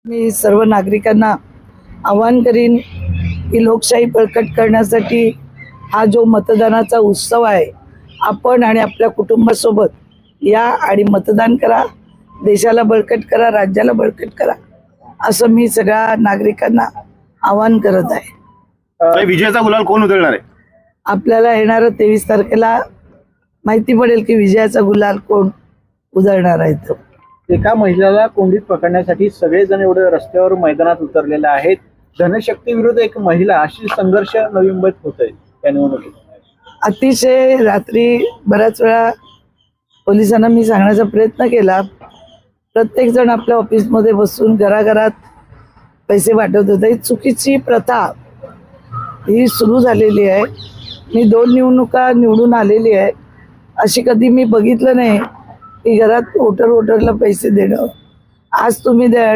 मी सर्व नागरिकांना आवाहन करीन की लोकशाही बळकट करण्यासाठी हा जो मतदानाचा उत्सव आहे, आपण आणि आपल्या कुटुंबासोबत या आणि मतदान करा, देशाला बळकट करा, राज्याला बळकट करा, असं मी सगळ्या नागरिकांना आवाहन करत आहे. विजयाचा गुलाल कोण उधळणार आहे? आपल्याला येणाऱ्या 23 तारखेला माहिती पडेल की विजयाचा गुलाल कोण उधळणार आहे. तो एका महिलेला कोंडीत पकडण्यासाठी सगळेजण एवढे रस्त्यावर मैदानात उतरलेले आहेत. धनशक्ती विरुद्ध एक महिला, अशी संघर्ष नवी मुंबईत होत आहे या निवडणुकीत. अतिशय रात्री बऱ्याच वेळा पोलिसांना मी सांगण्याचा प्रयत्न केला. प्रत्येक जण आपल्या ऑफिसमध्ये बसून घराघरात पैसे वाटत होते. ही चुकीची प्रथा ही सुरू झालेली आहे. मी 2 निवडणुका निवडून आलेली आहे. अशी कधी मी बघितलं नाही की घरात वोटरला पैसे देणं. आज तुम्ही द्या,